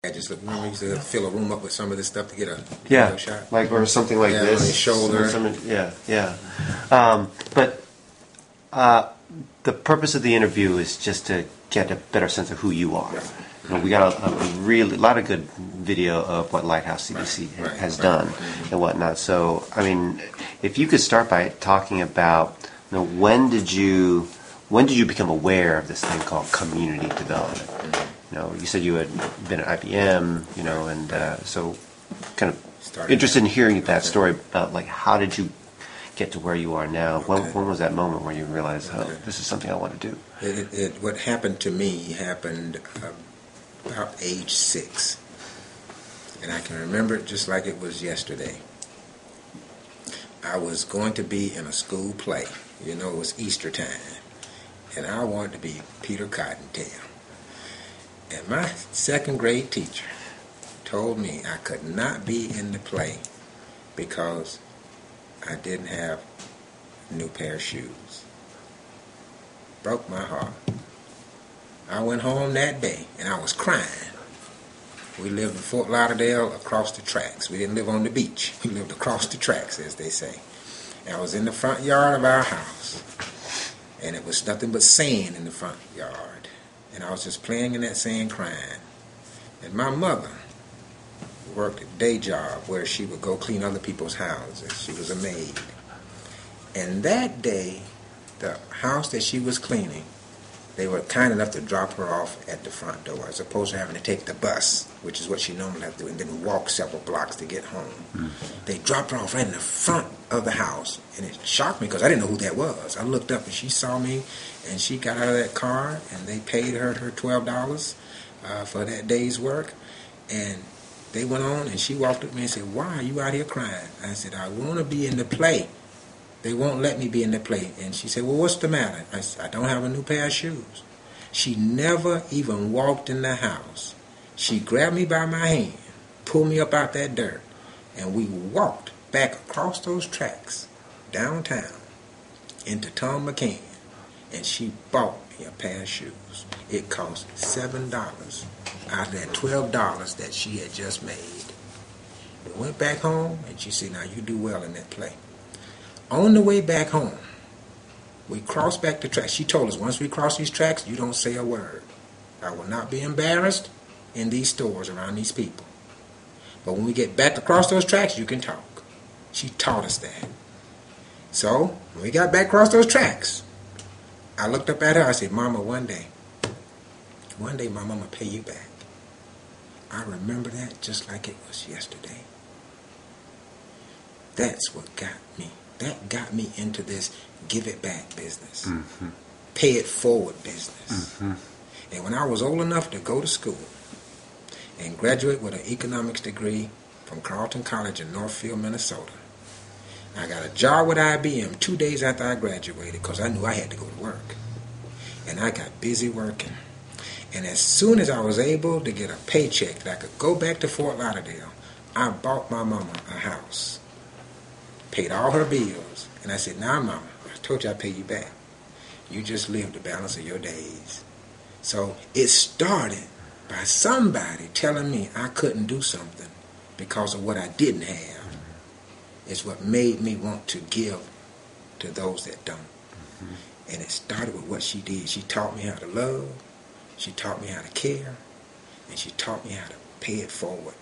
I just remember we used to fill a room up with some of this stuff to get a Yeah, shot. like or something like this. On his shoulder. Yeah. But the purpose of the interview is just to get a better sense of who you are. You know, we got a lot of good video of what Lighthouse CDC has done and whatnot. So, I mean, if you could start by talking about, you know, when did you become aware of this thing called community development? You know, you said you had been at IBM, you know, and so kind of interested in hearing that story about, like, how did you get to where you are now? When was that moment where you realized, oh, this is something I want to do? What happened to me happened about age 6. And I can remember it just like it was yesterday. I was going to be in a school play. You know, it was Easter time. And I wanted to be Peter Cottontail. And my 2nd grade teacher told me I could not be in the play because I didn't have a new pair of shoes. Broke my heart. I went home that day and I was crying. We lived in Fort Lauderdale across the tracks. We didn't live on the beach. We lived across the tracks, as they say. And I was in the front yard of our house. And it was nothing but sand in the front yard. And I was just playing in that sand crying. And my mother worked a day job where she would go clean other people's houses. She was a maid. And that day, the house that she was cleaning, they were kind enough to drop her off at the front door as opposed to having to take the bus, which is what she normally had to do, and then walk several blocks to get home. Mm-hmm. They dropped her off right in the front of the house, and it shocked me because I didn't know who that was. I looked up and she saw me, and she got out of that car, and they paid her $12 for that day's work, and they went on, and she walked up to me and said, "Why are you out here crying?" I said, "I want to be in the play. They won't let me be in the play." And she said, "Well, what's the matter?" I said, "I don't have a new pair of shoes." She never even walked in the house. She grabbed me by my hand, pulled me up out that dirt, and we walked back across those tracks downtown into Tom McCann, and she bought me a pair of shoes. It cost $7 out of that $12 that she had just made. We went back home, and she said, "Now you do well in that play." On the way back home, we crossed back the tracks. She told us, once we cross these tracks, you don't say a word. I will not be embarrassed in these stores around these people. But when we get back across those tracks, you can talk. She taught us that. So, when we got back across those tracks, I looked up at her. I said, "Mama, one day my mama will pay you back." I remember that just like it was yesterday. That's what got me. That got me into this give it back business. Mm-hmm. Pay it forward business. Mm-hmm. And when I was old enough to go to school and graduate with an economics degree from Carleton College in Northfield, Minnesota, I got a job with IBM 2 days after I graduated because I knew I had to go to work. And I got busy working. And as soon as I was able to get a paycheck that I could go back to Fort Lauderdale, I bought my mama a house. Paid all her bills. And I said, "Now, Mama, I told you I'd pay you back. You just live the balance of your days." So it started by somebody telling me I couldn't do something because of what I didn't have. It's what made me want to give to those that don't. Mm-hmm. And it started with what she did. She taught me how to love. She taught me how to care. And she taught me how to pay it forward.